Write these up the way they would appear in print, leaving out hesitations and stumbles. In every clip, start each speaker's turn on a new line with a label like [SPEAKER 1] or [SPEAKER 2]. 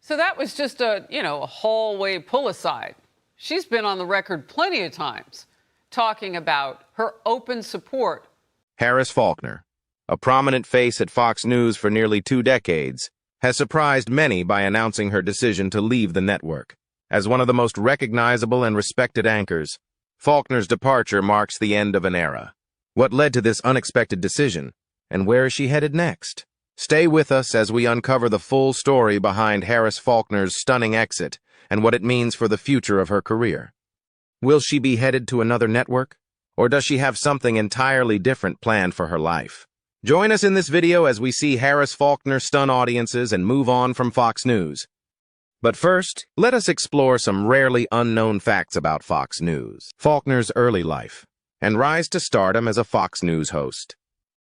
[SPEAKER 1] So that was just a hallway pull aside. She's been on the record plenty of times talking about her open support.
[SPEAKER 2] Harris Faulkner, a prominent face at Fox News for nearly 2 decades, has surprised many by announcing her decision to leave the network. As one of the most recognizable and respected anchors, Faulkner's departure marks the end of an era. What led to this unexpected decision, and where is she headed next? Stay with us as we uncover the full story behind Harris Faulkner's stunning exit and what it means for the future of her career. Will she be headed to another network, or does she have something entirely different planned for her life? Join us in this video as we see Harris Faulkner stun audiences and move on from Fox News. But first, let us explore some rarely unknown facts about Fox News. Faulkner's early life and rise to stardom as a Fox News host.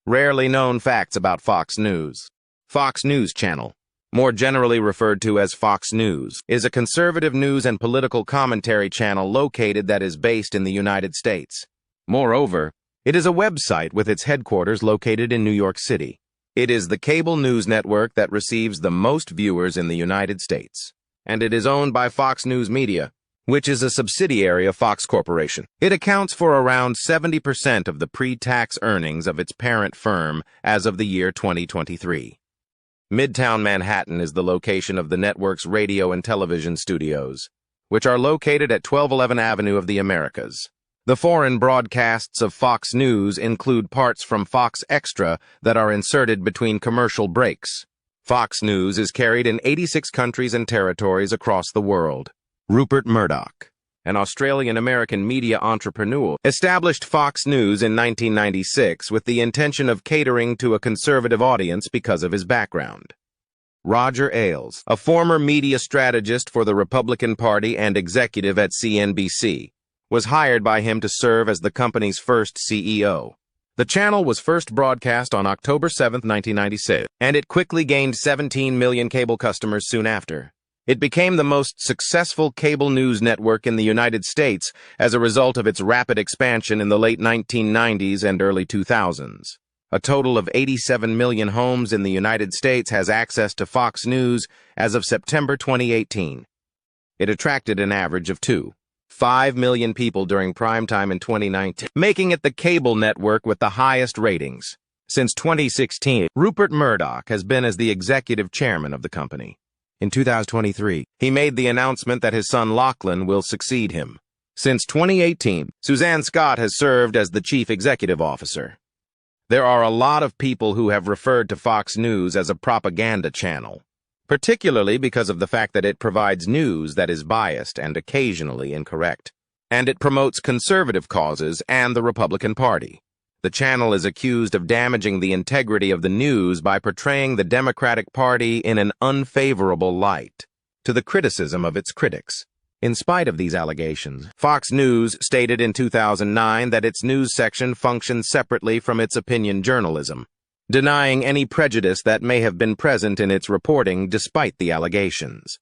[SPEAKER 2] Rarely known facts about Fox News. Fox News Channel, more generally referred to as Fox News, is a conservative news and political commentary channel located that is based in the United States. Moreover, it is a website with its headquarters located in New York City. It is the cable news network that receives the most viewers in the United States, and it is owned by Fox News Media, which is a subsidiary of Fox Corporation. It accounts for around 70% of the pre-tax earnings of its parent firm as of the year 2023. Midtown Manhattan is the location of the network's radio and television studios, which are located at 1211 Avenue of the Americas. The foreign broadcasts of Fox News include parts from Fox Extra that are inserted between commercial breaks. Fox News is carried in 86 countries and territories across the world. Rupert Murdoch, an Australian-American media entrepreneur, established Fox News in 1996 with the intention of catering to a conservative audience because of his background. Roger Ailes, a former media strategist for the Republican Party and executive at CNBC, was hired by him to serve as the company's first CEO. The channel was first broadcast on October 7, 1996, and it quickly gained 17 million cable customers soon after. It became the most successful cable news network in the United States as a result of its rapid expansion in the late 1990s and early 2000s. A total of 87 million homes in the United States has access to Fox News as of September 2018. It attracted an average of 2.5 million people during primetime in 2019, making it the cable network with the highest ratings. Since 2016, Rupert Murdoch has been as the executive chairman of the company. In 2023, he made the announcement that his son Lachlan will succeed him. Since 2018, Suzanne Scott has served as the chief executive officer. There are a lot of people who have referred to Fox News as a propaganda channel, particularly because of the fact that it provides news that is biased and occasionally incorrect, and it promotes conservative causes and the Republican Party. The channel is accused of damaging the integrity of the news by portraying the Democratic Party in an unfavorable light, to the criticism of its critics. In spite of these allegations, Fox News stated in 2009 that its news section functions separately from its opinion journalism, denying any prejudice that may have been present in its reporting despite the allegations.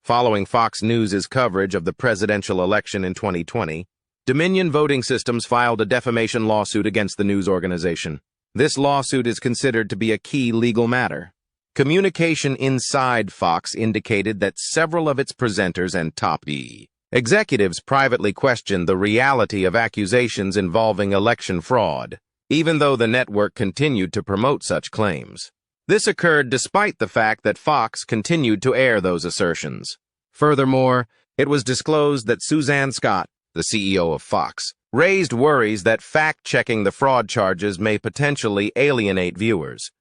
[SPEAKER 2] Following Fox News's coverage of the presidential election in 2020, Dominion Voting Systems filed a defamation lawsuit against the news organization. This lawsuit is considered to be a key legal matter. Communication inside Fox indicated that several of its presenters and top executives privately questioned the reality of accusations involving election fraud, even though the network continued to promote such claims. This occurred despite the fact that Fox continued to air those assertions. Furthermore, it was disclosed that Suzanne Scott, the CEO of Fox, raised worries that fact-checking the fraud charges may potentially alienate viewers.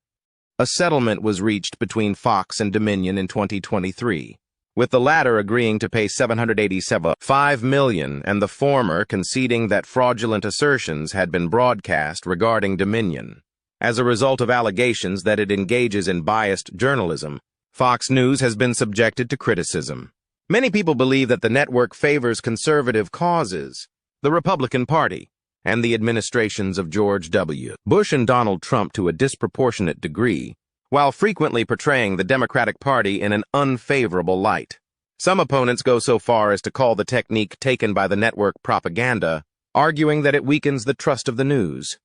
[SPEAKER 2] A settlement was reached between Fox and Dominion in 2023, with the latter agreeing to pay $787.5 million and the former conceding that fraudulent assertions had been broadcast regarding Dominion. As a result of allegations that it engages in biased journalism, Fox News has been subjected to criticism. Many people believe that the network favors conservative causes, the Republican Party, and the administrations of George W. Bush and Donald Trump to a disproportionate degree, while frequently portraying the Democratic Party in an unfavorable light. Some opponents go so far as to call the technique taken by the network propaganda, arguing that it weakens the trust of the news.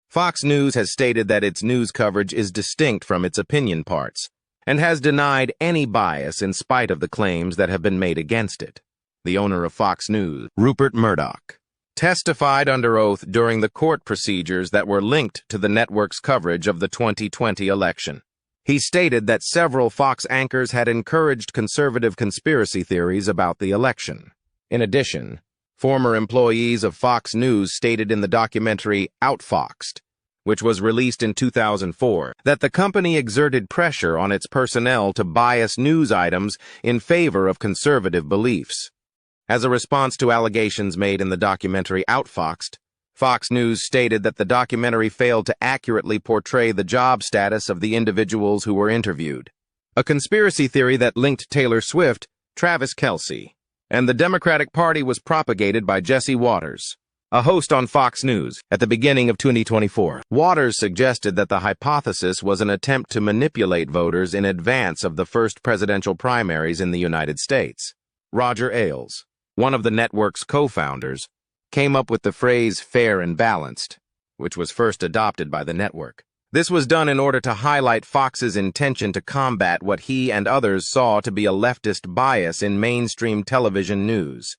[SPEAKER 2] Fox News has stated that its news coverage is distinct from its opinion parts, and has denied any bias in spite of the claims that have been made against it. The owner of Fox News, Rupert Murdoch, testified under oath during the court procedures that were linked to the network's coverage of the 2020 election. He stated that several Fox anchors had encouraged conservative conspiracy theories about the election. In addition, former employees of Fox News stated in the documentary Outfoxed, which was released in 2004, that the company exerted pressure on its personnel to bias news items in favor of conservative beliefs. As a response to allegations made in the documentary Outfoxed, Fox News stated that the documentary failed to accurately portray the job status of the individuals who were interviewed. A conspiracy theory that linked Taylor Swift, Travis Kelce, and the Democratic Party was propagated by Jesse Watters, a host on Fox News, at the beginning of 2024. Watters suggested that the hypothesis was an attempt to manipulate voters in advance of the first presidential primaries in the United States. Roger Ailes, one of the network's co-founders, came up with the phrase fair and balanced, which was first adopted by the network. This was done in order to highlight Fox's intention to combat what he and others saw to be a leftist bias in mainstream television news.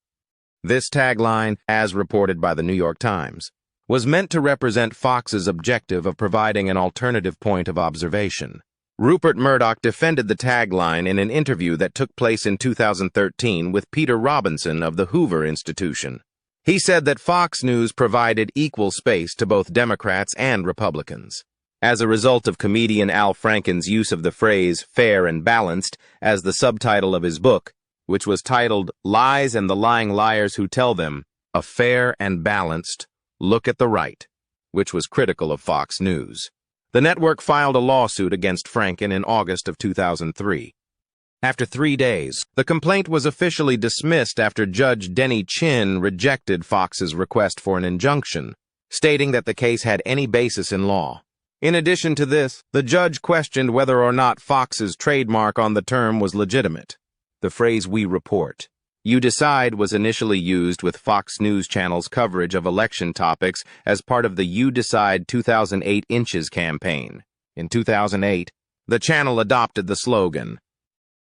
[SPEAKER 2] This tagline, as reported by the New York Times, was meant to represent Fox's objective of providing an alternative point of observation. Rupert Murdoch defended the tagline in an interview that took place in 2013 with Peter Robinson of the Hoover Institution. He said that Fox News provided equal space to both Democrats and Republicans. As a result of comedian Al Franken's use of the phrase fair and balanced as the subtitle of his book, which was titled Lies and the Lying Liars Who Tell Them, A Fair and Balanced Look at the Right, which was critical of Fox News. The network filed a lawsuit against Franken in August of 2003. After 3 days, the complaint was officially dismissed after Judge Denny Chin rejected Fox's request for an injunction, stating that the case had any basis in law. In addition to this, the judge questioned whether or not Fox's trademark on the term was legitimate. The phrase "we report, you decide" was initially used with Fox News Channel's coverage of election topics as part of the You Decide 2008 Inches campaign. In 2008, the channel adopted the slogan.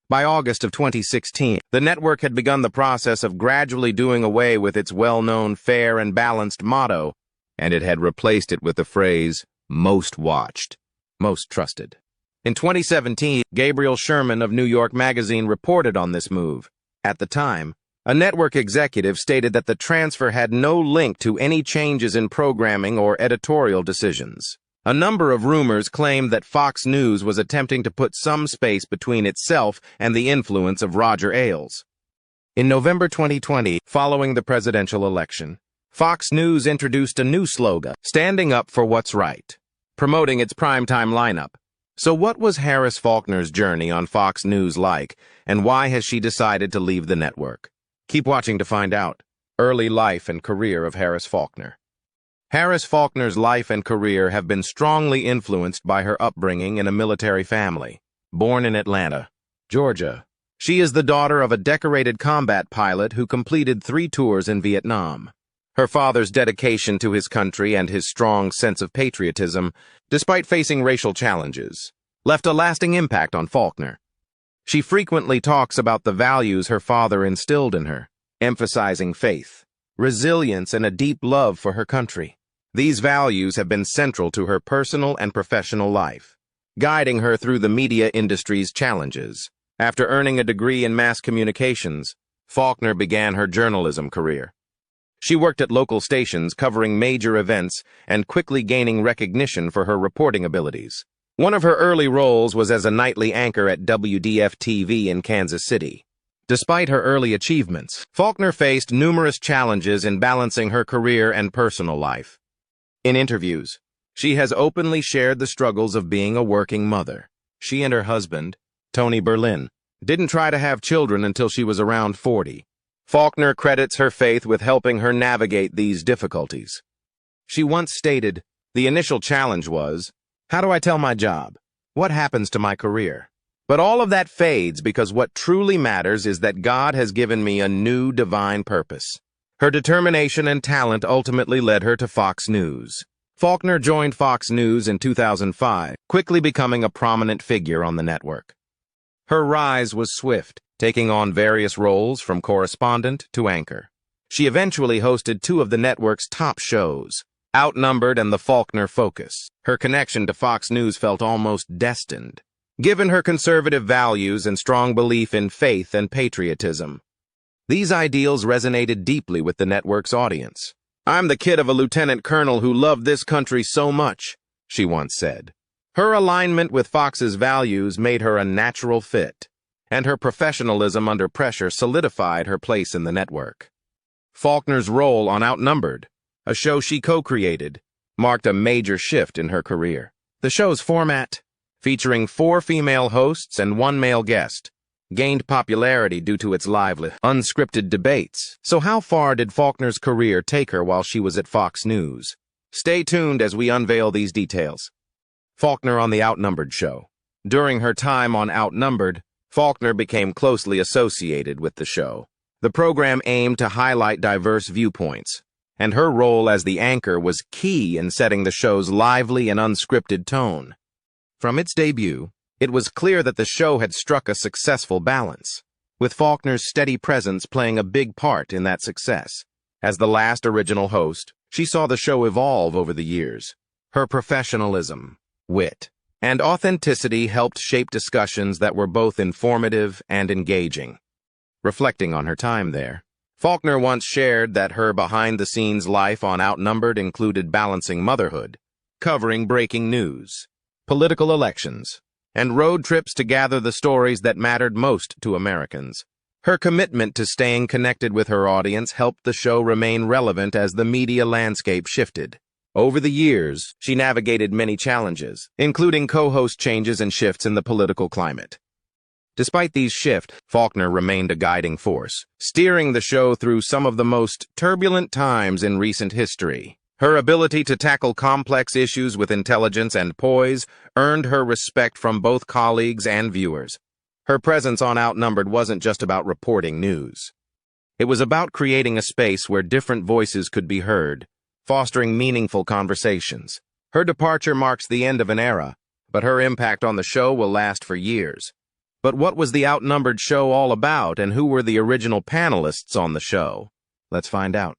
[SPEAKER 2] By August of 2016, the network had begun the process of gradually doing away with its well-known fair and balanced motto, and it had replaced it with the phrase, most watched, most trusted. In 2017, Gabriel Sherman of New York Magazine reported on this move. At the time, a network executive stated that the transfer had no link to any changes in programming or editorial decisions. A number of rumors claimed that Fox News was attempting to put some space between itself and the influence of Roger Ailes. In November 2020, following the presidential election, Fox News introduced a new slogan, standing up for what's right, promoting its primetime lineup. So what was Harris Faulkner's journey on Fox News like, and why has she decided to leave the network? Keep watching to find out. Early life and career of Harris Faulkner. Harris Faulkner's life and career have been strongly influenced by her upbringing in a military family. Born in Atlanta, Georgia, she is the daughter of a decorated combat pilot who completed 3 tours in Vietnam. Her father's dedication to his country and his strong sense of patriotism, despite facing racial challenges, left a lasting impact on Faulkner. She frequently talks about the values her father instilled in her, emphasizing faith, resilience, and a deep love for her country. These values have been central to her personal and professional life, guiding her through the media industry's challenges. After earning a degree in mass communications, Faulkner began her journalism career. She worked at local stations covering major events and quickly gaining recognition for her reporting abilities. One of her early roles was as a nightly anchor at WDF-TV in Kansas City. Despite her early achievements, Faulkner faced numerous challenges in balancing her career and personal life. In interviews, she has openly shared the struggles of being a working mother. She and her husband, Tony Berlin, didn't try to have children until she was around 40. Faulkner credits her faith with helping her navigate these difficulties. She once stated, "The initial challenge was, how do I tell my job? What happens to my career? But all of that fades because what truly matters is that God has given me a new divine purpose." Her determination and talent ultimately led her to Fox News. Faulkner joined Fox News in 2005, quickly becoming a prominent figure on the network. Her rise was swift, taking on various roles from correspondent to anchor. She eventually hosted two of the network's top shows, Outnumbered and The Faulkner Focus. Her connection to Fox News felt almost destined, given her conservative values and strong belief in faith and patriotism. These ideals resonated deeply with the network's audience. "I'm the kid of a lieutenant colonel who loved this country so much," she once said. Her alignment with Fox's values made her a natural fit, and her professionalism under pressure solidified her place in the network. Faulkner's role on Outnumbered, a show she co-created, marked a major shift in her career. The show's format, featuring 4 female hosts and 1 male guest, gained popularity due to its lively, unscripted debates. So how far did Faulkner's career take her while she was at Fox News? Stay tuned as we unveil these details. Faulkner on The Outnumbered show. During her time on Outnumbered, Faulkner became closely associated with the show. The program aimed to highlight diverse viewpoints, and her role as the anchor was key in setting the show's lively and unscripted tone. From its debut, it was clear that the show had struck a successful balance, with Faulkner's steady presence playing a big part in that success. As the last original host, she saw the show evolve over the years. Her professionalism, wit, and authenticity helped shape discussions that were both informative and engaging. Reflecting on her time there, Faulkner once shared that her behind-the-scenes life on Outnumbered included balancing motherhood, covering breaking news, political elections, and road trips to gather the stories that mattered most to Americans. Her commitment to staying connected with her audience helped the show remain relevant as the media landscape shifted. Over the years, she navigated many challenges, including co-host changes and shifts in the political climate. Despite these shifts, Faulkner remained a guiding force, steering the show through some of the most turbulent times in recent history. Her ability to tackle complex issues with intelligence and poise earned her respect from both colleagues and viewers. Her presence on Outnumbered wasn't just about reporting news. It was about creating a space where different voices could be heard, fostering meaningful conversations. Her departure marks the end of an era, but her impact on the show will last for years. But what was the Outnumbered show all about, and who were the original panelists on the show? Let's find out.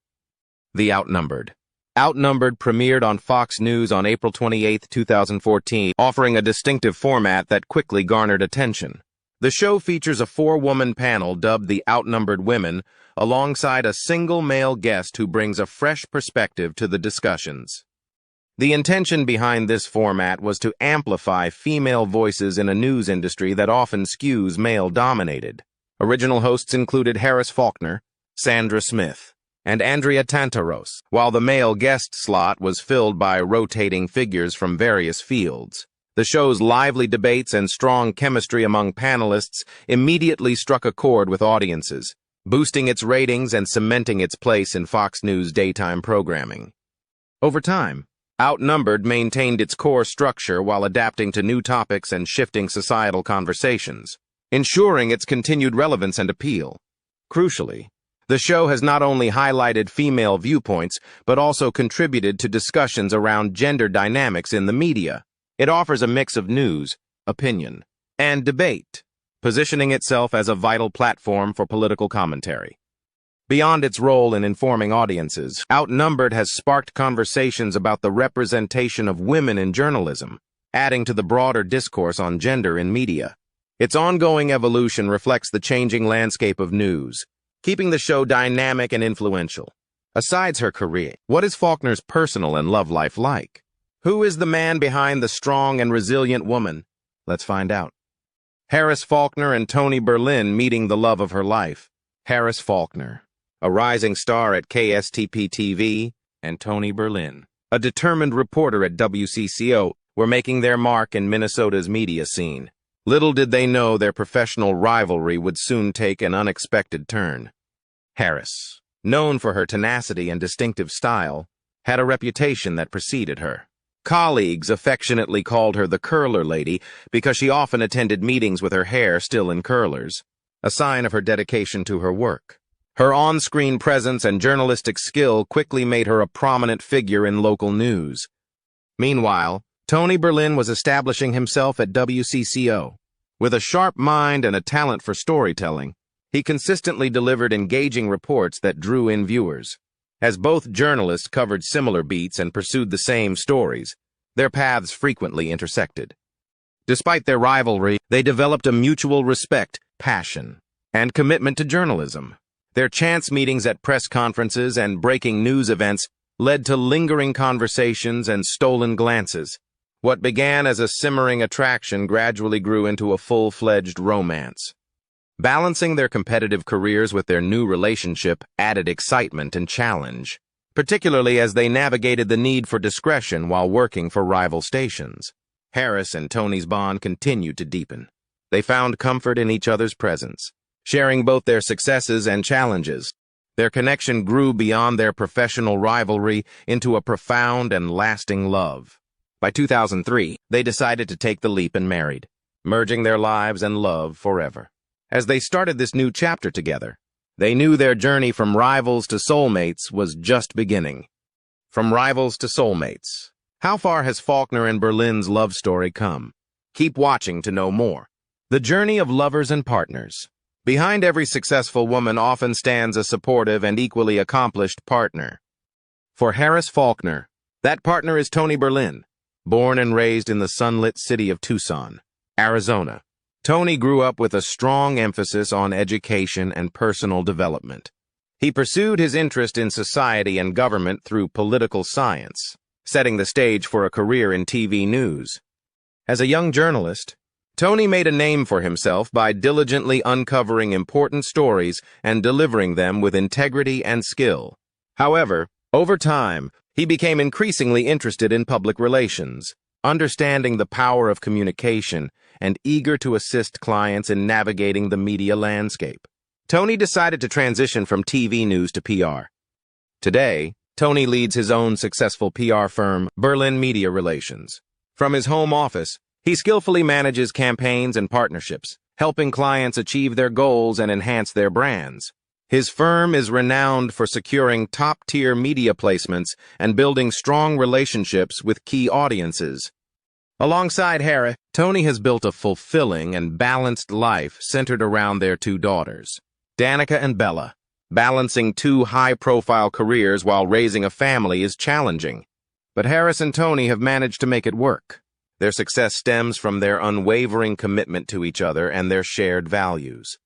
[SPEAKER 2] The Outnumbered. Outnumbered premiered on Fox News on April 28, 2014, offering a distinctive format that quickly garnered attention. The show features a 4-woman panel dubbed the Outnumbered Women, alongside a single male guest who brings a fresh perspective to the discussions. The intention behind this format was to amplify female voices in a news industry that often skews male-dominated. Original hosts included Harris Faulkner, Sandra Smith, and Andrea Tantaros, while the male guest slot was filled by rotating figures from various fields. The show's lively debates and strong chemistry among panelists immediately struck a chord with audiences, boosting its ratings and cementing its place in Fox News daytime programming. Over time, Outnumbered maintained its core structure while adapting to new topics and shifting societal conversations, ensuring its continued relevance and appeal. Crucially, the show has not only highlighted female viewpoints, but also contributed to discussions around gender dynamics in the media. It offers a mix of news, opinion, and debate, positioning itself as a vital platform for political commentary. Beyond its role in informing audiences, Outnumbered has sparked conversations about the representation of women in journalism, adding to the broader discourse on gender in media. Its ongoing evolution reflects the changing landscape of news, keeping the show dynamic and influential. Aside her career, what is Faulkner's personal and love life like? Who is the man behind the strong and resilient woman? Let's find out. Harris Faulkner and Tony Berlin meeting the love of her life. Harris Faulkner, a rising star at KSTP-TV, and Tony Berlin, a determined reporter at WCCO, were making their mark in Minnesota's media scene. Little did they know their professional rivalry would soon take an unexpected turn. Harris, known for her tenacity and distinctive style, had a reputation that preceded her. Colleagues affectionately called her the curler lady because she often attended meetings with her hair still in curlers, a sign of her dedication to her work. Her on-screen presence and journalistic skill quickly made her a prominent figure in local news. Meanwhile, Tony Berlin was establishing himself at WCCO, With a sharp mind and a talent for storytelling, he consistently delivered engaging reports that drew in viewers. As both journalists covered similar beats and pursued the same stories, their paths frequently intersected. Despite their rivalry, they developed a mutual respect, passion, and commitment to journalism. Their chance meetings at press conferences and breaking news events led to lingering conversations and stolen glances. What began as a simmering attraction gradually grew into a full-fledged romance. Balancing their competitive careers with their new relationship added excitement and challenge, particularly as they navigated the need for discretion while working for rival stations. Harris and Tony's bond continued to deepen. They found comfort in each other's presence, sharing both their successes and challenges. Their connection grew beyond their professional rivalry into a profound and lasting love. By 2003, they decided to take the leap and married, merging their lives and love forever. As they started this new chapter together, they knew their journey from rivals to soulmates was just beginning. From rivals to soulmates. How far has Faulkner and Berlin's love story come? Keep watching to know more. The journey of lovers and partners. Behind every successful woman often stands a supportive and equally accomplished partner. For Harris Faulkner, that partner is Tony Berlin. Born and raised in the sunlit city of Tucson, Arizona, Tony grew up with a strong emphasis on education and personal development. He pursued his interest in society and government through political science, setting the stage for a career in TV news. As a young journalist, Tony made a name for himself by diligently uncovering important stories and delivering them with integrity and skill. However, over time, he became increasingly interested in public relations, understanding the power of communication and eager to assist clients in navigating the media landscape. Tony decided to transition from TV news to PR. Today, Tony leads his own successful PR firm, Berlin Media Relations. From his home office, he skillfully manages campaigns and partnerships, helping clients achieve their goals and enhance their brands. His firm is renowned for securing top-tier media placements and building strong relationships with key audiences. Alongside Harris, Tony has built a fulfilling and balanced life centered around their two daughters, Danica and Bella. Balancing two high-profile careers while raising a family is challenging, but Harris and Tony have managed to make it work. Their success stems from their unwavering commitment to each other and their shared values.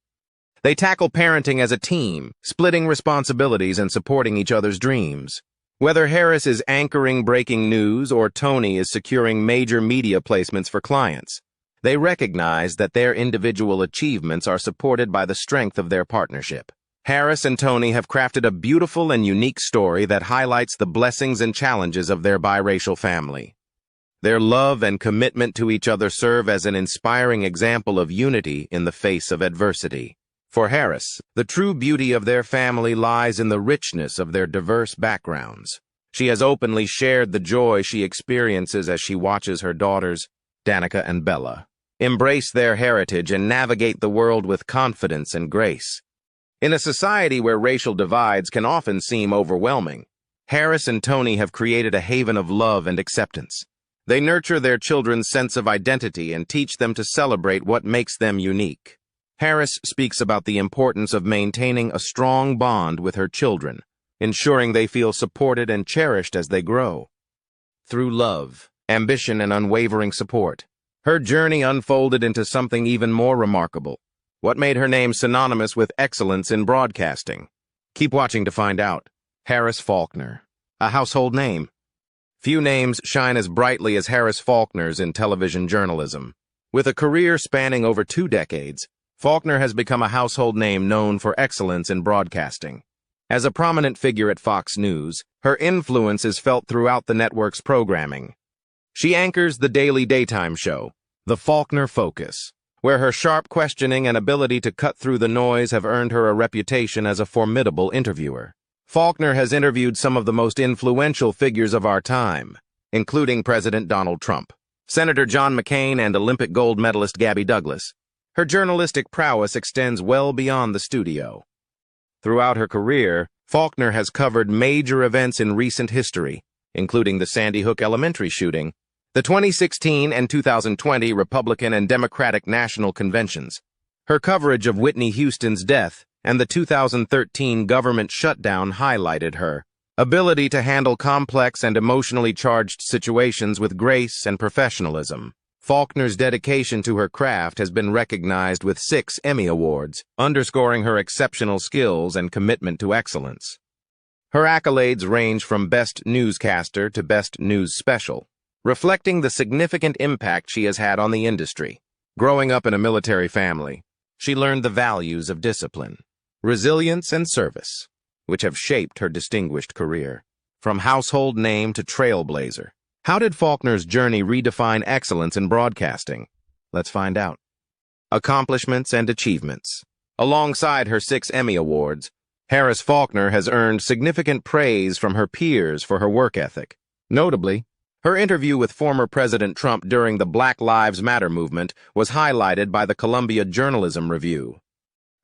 [SPEAKER 2] They tackle parenting as a team, splitting responsibilities and supporting each other's dreams. Whether Harris is anchoring breaking news or Tony is securing major media placements for clients, they recognize that their individual achievements are supported by the strength of their partnership. Harris and Tony have crafted a beautiful and unique story that highlights the blessings and challenges of their biracial family. Their love and commitment to each other serve as an inspiring example of unity in the face of adversity. For Harris, the true beauty of their family lies in the richness of their diverse backgrounds. She has openly shared the joy she experiences as she watches her daughters, Danica and Bella, embrace their heritage and navigate the world with confidence and grace. In a society where racial divides can often seem overwhelming, Harris and Tony have created a haven of love and acceptance. They nurture their children's sense of identity and teach them to celebrate what makes them unique. Harris speaks about the importance of maintaining a strong bond with her children, ensuring they feel supported and cherished as they grow. Through love, ambition, and unwavering support, her journey unfolded into something even more remarkable, what made her name synonymous with excellence in broadcasting. Keep watching to find out. Harris Faulkner, a household name. Few names shine as brightly as Harris Faulkner's in television journalism. With a career spanning over 2 decades, Faulkner has become a household name known for excellence in broadcasting. As a prominent figure at Fox News, her influence is felt throughout the network's programming. She anchors the daily daytime show, The Faulkner Focus, where her sharp questioning and ability to cut through the noise have earned her a reputation as a formidable interviewer. Faulkner has interviewed some of the most influential figures of our time, including President Donald Trump, Senator John McCain, and Olympic gold medalist Gabby Douglas. Her journalistic prowess extends well beyond the studio. Throughout her career, Faulkner has covered major events in recent history, including the Sandy Hook Elementary shooting, the 2016 and 2020 Republican and Democratic National Conventions, her coverage of Whitney Houston's death, and the 2013 government shutdown highlighted her ability to handle complex and emotionally charged situations with grace and professionalism. Faulkner's dedication to her craft has been recognized with 6 Emmy Awards, underscoring her exceptional skills and commitment to excellence. Her accolades range from Best Newscaster to Best News Special, reflecting the significant impact she has had on the industry. Growing up in a military family, she learned the values of discipline, resilience, and service, which have shaped her distinguished career. From household name to trailblazer, how did Faulkner's journey redefine excellence in broadcasting? Let's find out. Accomplishments and achievements. Alongside her 6 Emmy Awards, Harris Faulkner has earned significant praise from her peers for her work ethic. Notably, her interview with former President Trump during the Black Lives Matter movement was highlighted by the Columbia Journalism Review.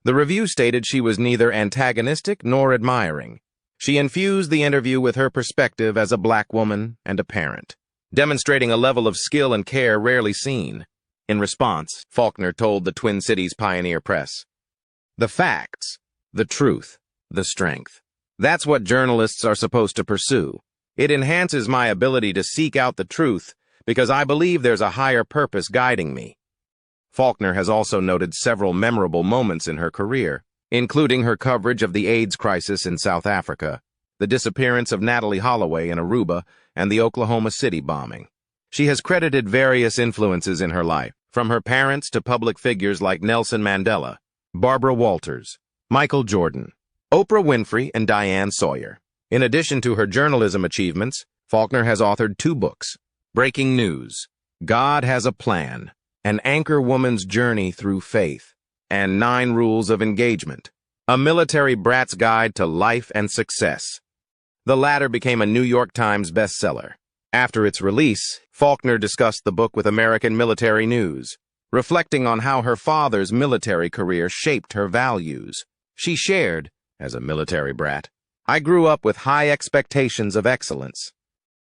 [SPEAKER 2] The review stated she was neither antagonistic nor admiring. She infused the interview with her perspective as a Black woman and a parent, demonstrating a level of skill and care rarely seen. In response, Faulkner told the Twin Cities Pioneer Press, "The facts, the truth, the strength. That's what journalists are supposed to pursue. It enhances my ability to seek out the truth because I believe there's a higher purpose guiding me." Faulkner has also noted several memorable moments in her career, including her coverage of the AIDS crisis in South Africa, the disappearance of Natalie Holloway in Aruba, and the Oklahoma City bombing. She has credited various influences in her life, from her parents to public figures like Nelson Mandela, Barbara Walters, Michael Jordan, Oprah Winfrey, and Diane Sawyer. In addition to her journalism achievements, Faulkner has authored 2 books, Breaking News, God Has a Plan, An Anchor Woman's Journey Through Faith, and 9 Rules of Engagement, a military brat's guide to life and success. The latter became a New York Times bestseller. After its release, Faulkner discussed the book with American Military News, reflecting on how her father's military career shaped her values. She shared, as a military brat, "I grew up with high expectations of excellence.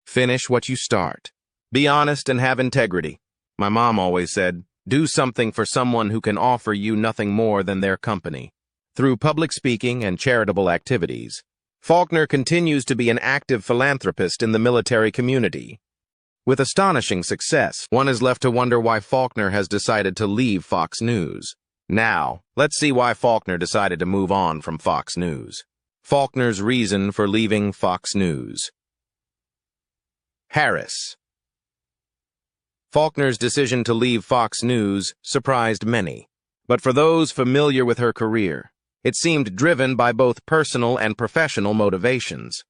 [SPEAKER 2] Finish what you start. Be honest and have integrity. My mom always said, do something for someone who can offer you nothing more than their company." Through public speaking and charitable activities, Faulkner continues to be an active philanthropist in the military community. With astonishing success, one is left to wonder why Faulkner has decided to leave Fox News. Now, let's see why Faulkner decided to move on from Fox News. Faulkner's reason for leaving Fox News. Harris. Faulkner's decision to leave Fox News surprised many, but for those familiar with her career, it seemed driven by both personal and professional motivations.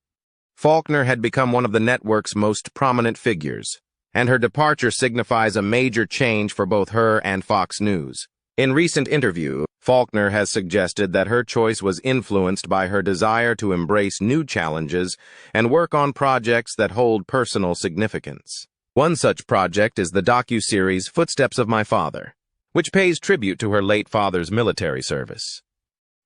[SPEAKER 2] Faulkner had become one of the network's most prominent figures, and her departure signifies a major change for both her and Fox News. In recent interview, Faulkner has suggested that her choice was influenced by her desire to embrace new challenges and work on projects that hold personal significance. One such project is the docuseries Footsteps of My Father, which pays tribute to her late father's military service.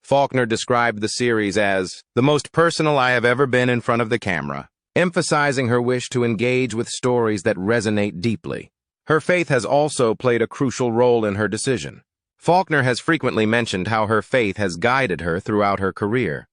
[SPEAKER 2] Faulkner described the series as the most personal I have ever been in front of the camera, emphasizing her wish to engage with stories that resonate deeply. Her faith has also played a crucial role in her decision. Faulkner has frequently mentioned how her faith has guided her throughout her career.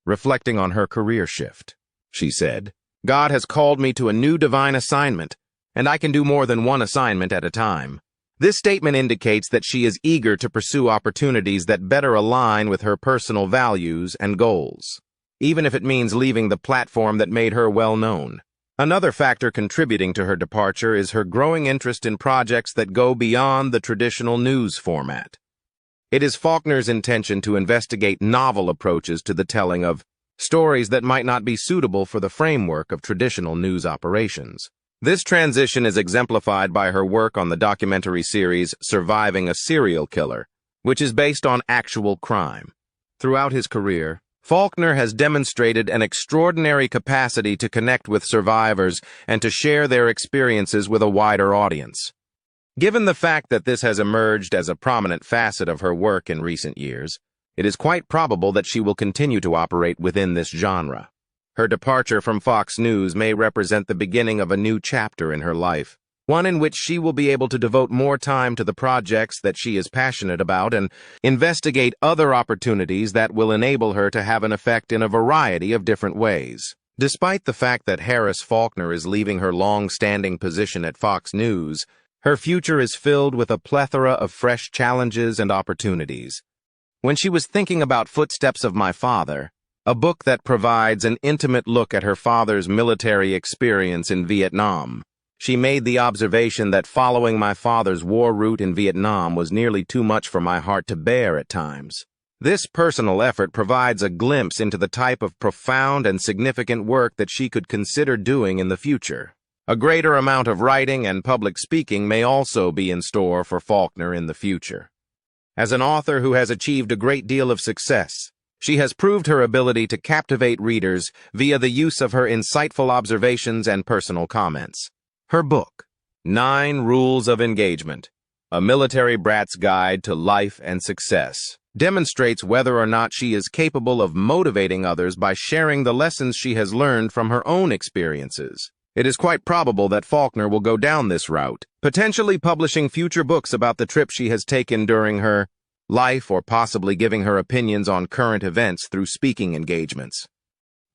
[SPEAKER 2] Reflecting on her career shift, she said, "God has called me to a new divine assignment, and I can do more than one assignment at a time." This statement indicates that she is eager to pursue opportunities that better align with her personal values and goals, even if it means leaving the platform that made her well known. Another factor contributing to her departure is her growing interest in projects that go beyond the traditional news format. It is Faulkner's intention to investigate novel approaches to the telling of stories that might not be suitable for the framework of traditional news operations. This transition is exemplified by her work on the documentary series Surviving a Serial Killer, which is based on actual crime. Throughout his career, Faulkner has demonstrated an extraordinary capacity to connect with survivors and to share their experiences with a wider audience. Given the fact that this has emerged as a prominent facet of her work in recent years, it is quite probable that she will continue to operate within this genre. Her departure from Fox News may represent the beginning of a new chapter in her life, one in which she will be able to devote more time to the projects that she is passionate about and investigate other opportunities that will enable her to have an effect in a variety of different ways. Despite the fact that Harris Faulkner is leaving her long-standing position at Fox News, her future is filled with a plethora of fresh challenges and opportunities. When she was thinking about Footsteps of My Father, a book that provides an intimate look at her father's military experience in Vietnam, she made the observation that following my father's war route in Vietnam was nearly too much for my heart to bear at times. This personal effort provides a glimpse into the type of profound and significant work that she could consider doing in the future. A greater amount of writing and public speaking may also be in store for Faulkner in the future. As an author who has achieved a great deal of success, she has proved her ability to captivate readers via the use of her insightful observations and personal comments. Her book, 9 Rules of Engagement, A Military Brat's Guide to Life and Success, demonstrates whether or not she is capable of motivating others by sharing the lessons she has learned from her own experiences. It is quite probable that Faulkner will go down this route, potentially publishing future books about the trip she has taken during her life or possibly giving her opinions on current events through speaking engagements.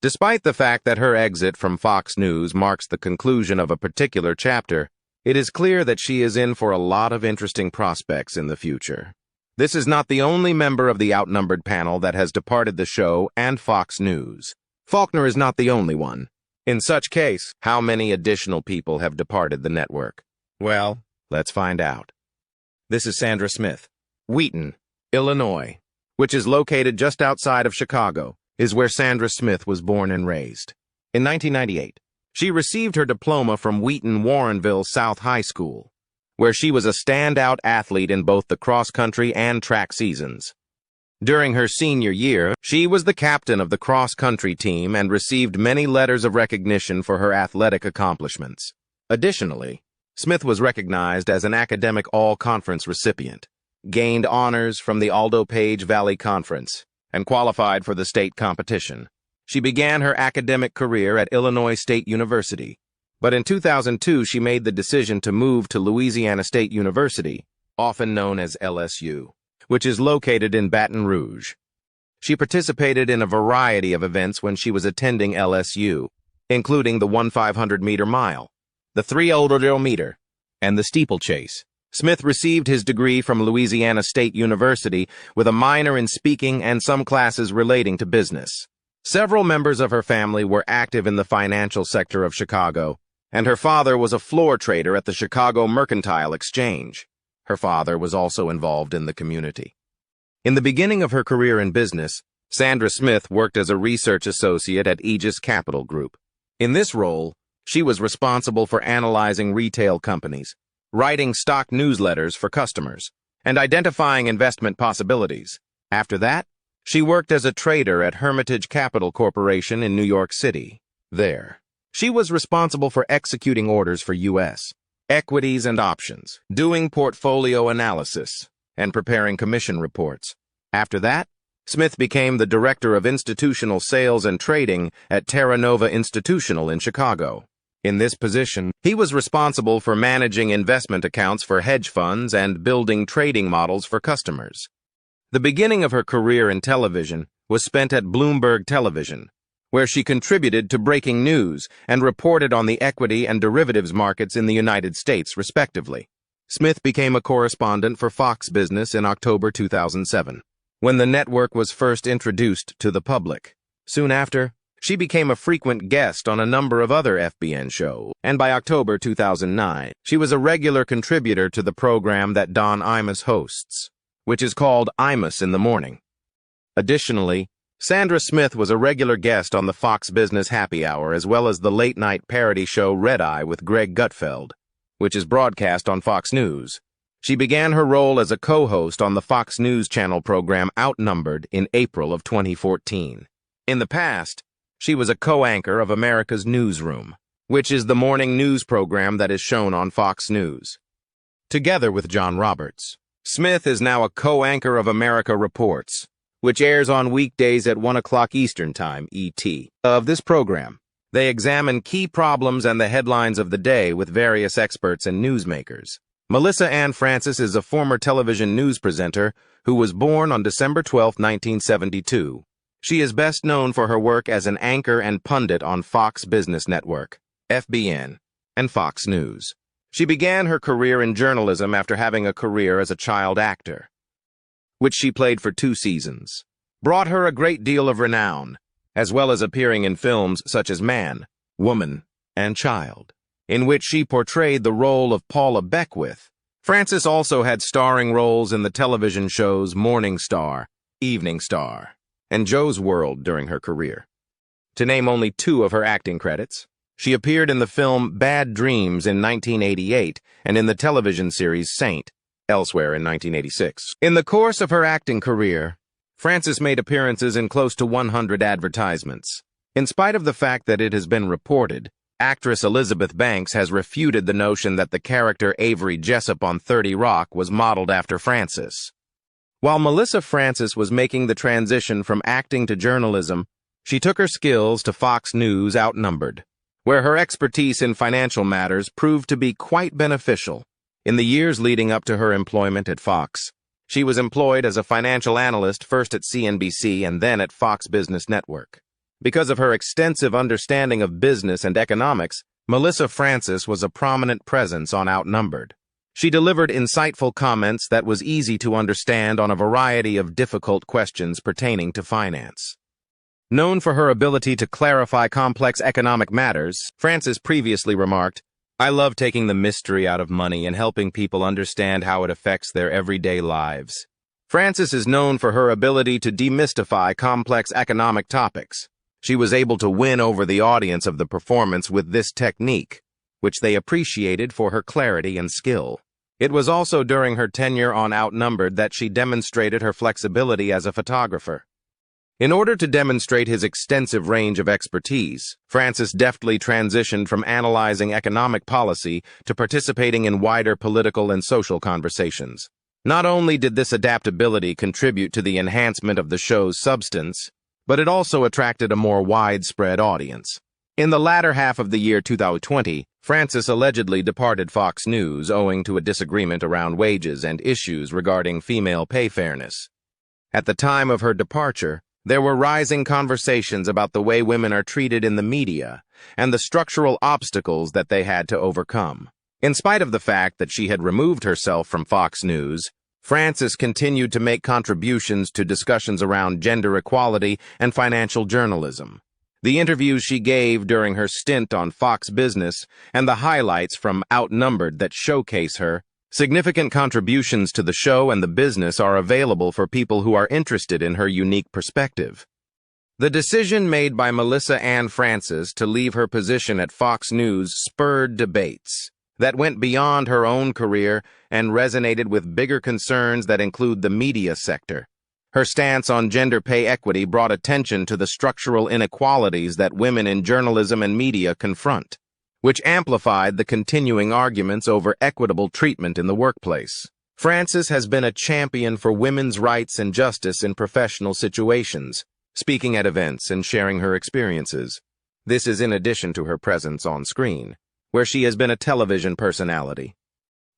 [SPEAKER 2] Despite the fact that her exit from Fox News marks the conclusion of a particular chapter, it is clear that she is in for a lot of interesting prospects in the future. This is not the only member of the outnumbered panel that has departed the show and Fox News. Faulkner is not the only one. In such case, how many additional people have departed the network? Well, let's find out. This is Sandra Smith. Wheaton, Illinois, which is located just outside of Chicago, is where Sandra Smith was born and raised. In 1998, she received her diploma from Wheaton Warrenville South High School, where she was a standout athlete in both the cross-country and track seasons. During her senior year, she was the captain of the cross-country team and received many letters of recognition for her athletic accomplishments. Additionally, Smith was recognized as an academic all-conference recipient, gained honors from the Aldo Page Valley Conference, and qualified for the state competition. She began her academic career at Illinois State University, but in 2002 she made the decision to move to Louisiana State University, often known as LSU, which is located in Baton Rouge. She participated in a variety of events when she was attending LSU, including the 1,500-meter mile, the 300 meter, and the steeplechase. Smith received his degree from Louisiana State University with a minor in speaking and some classes relating to business. Several members of her family were active in the financial sector of Chicago, and her father was a floor trader at the Chicago Mercantile Exchange. Her father was also involved in the community. In the beginning of her career in business, Sandra Smith worked as a research associate at Aegis Capital Group. In this role, she was responsible for analyzing retail companies, writing stock newsletters for customers, and identifying investment possibilities. After that, she worked as a trader at Hermitage Capital Corporation in New York City. There, she was responsible for executing orders for U.S. equities and options, doing portfolio analysis, and preparing commission reports. After that, Smith became the Director of Institutional Sales and Trading at Terra Nova Institutional in Chicago. In this position, he was responsible for managing investment accounts for hedge funds and building trading models for customers. The beginning of her career in television was spent at Bloomberg Television, where she contributed to breaking news and reported on the equity and derivatives markets in the United States, respectively. Smith became a correspondent for Fox Business in October 2007, when the network was first introduced to the public. Soon after, she became a frequent guest on a number of other FBN shows, and by October 2009, she was a regular contributor to the program that Don Imus hosts, which is called Imus in the Morning. Additionally, Sandra Smith was a regular guest on the Fox Business Happy Hour as well as the late-night parody show Red Eye with Greg Gutfeld, which is broadcast on Fox News. She began her role as a co-host on the Fox News Channel program Outnumbered in April of 2014. In the past, she was a co-anchor of America's Newsroom, which is the morning news program that is shown on Fox News. Together with John Roberts, Smith is now a co-anchor of America Reports, which airs on weekdays at 1 o'clock Eastern Time, ET. Of this program, They examine key problems and the headlines of the day with various experts and newsmakers. Melissa Ann Francis is a former television news presenter who was born on December 12, 1972. She is best known for her work as an anchor and pundit on Fox Business Network, FBN, and Fox News. She began her career in journalism after having a career as a child actor, which she played for 2 seasons, brought her a great deal of renown, as well as appearing in films such as Man, Woman, and Child, in which she portrayed the role of Paula Beckwith. Francis also had starring roles in the television shows Morning Star, Evening Star, and Joe's World during her career. To name only 2 of her acting credits, she appeared in the film Bad Dreams in 1988 and in the television series Saint, elsewhere in 1986. In the course of her acting career, Francis made appearances in close to 100 advertisements. In spite of the fact that it has been reported, actress Elizabeth Banks has refuted the notion that the character Avery Jessup on 30 Rock was modeled after Francis. While Melissa Francis was making the transition from acting to journalism, she took her skills to Fox News Outnumbered, where her expertise in financial matters proved to be quite beneficial. In the years leading up to her employment at Fox, she was employed as a financial analyst first at CNBC and then at Fox Business Network. Because of her extensive understanding of business and economics, Melissa Francis was a prominent presence on Outnumbered. She delivered insightful comments that was easy to understand on a variety of difficult questions pertaining to finance. Known for her ability to clarify complex economic matters, Francis previously remarked, "I love taking the mystery out of money and helping people understand how it affects their everyday lives." Francis is known for her ability to demystify complex economic topics. She was able to win over the audience of the performance with this technique, which they appreciated for her clarity and skill. It was also during her tenure on Outnumbered that she demonstrated her flexibility as a photographer. In order to demonstrate his extensive range of expertise, Francis deftly transitioned from analyzing economic policy to participating in wider political and social conversations. Not only did this adaptability contribute to the enhancement of the show's substance, but it also attracted a more widespread audience. In the latter half of the year 2020, Francis allegedly departed Fox News owing to a disagreement around wages and issues regarding female pay fairness. At the time of her departure, there were rising conversations about the way women are treated in the media and the structural obstacles that they had to overcome. In spite of the fact that she had removed herself from Fox News, Francis continued to make contributions to discussions around gender equality and financial journalism. The interviews she gave during her stint on Fox Business and the highlights from Outnumbered that showcase her significant contributions to the show and the business are available for people who are interested in her unique perspective. The decision made by Melissa Ann Francis to leave her position at Fox News spurred debates that went beyond her own career and resonated with bigger concerns that include the media sector. Her stance on gender pay equity brought attention to the structural inequalities that women in journalism and media confront, which amplified the continuing arguments over equitable treatment in the workplace. Francis has been a champion for women's rights and justice in professional situations, speaking at events and sharing her experiences. This is in addition to her presence on screen, where she has been a television personality.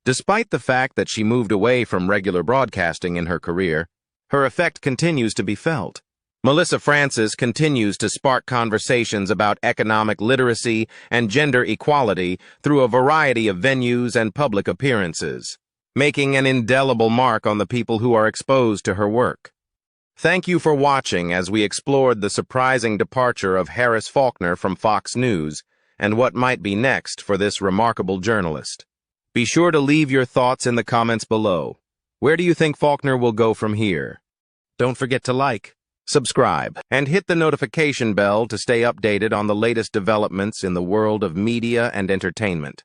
[SPEAKER 2] Despite the fact that she moved away from regular broadcasting in her career, her effect continues to be felt. Melissa Francis continues to spark conversations about economic literacy and gender equality through a variety of venues and public appearances, making an indelible mark on the people who are exposed to her work. Thank you for watching as we explored the surprising departure of Harris Faulkner from Fox News and what might be next for this remarkable journalist. Be sure to leave your thoughts in the comments below. Where do you think Faulkner will go from here? Don't forget to like, subscribe, and hit the notification bell to stay updated on the latest developments in the world of media and entertainment.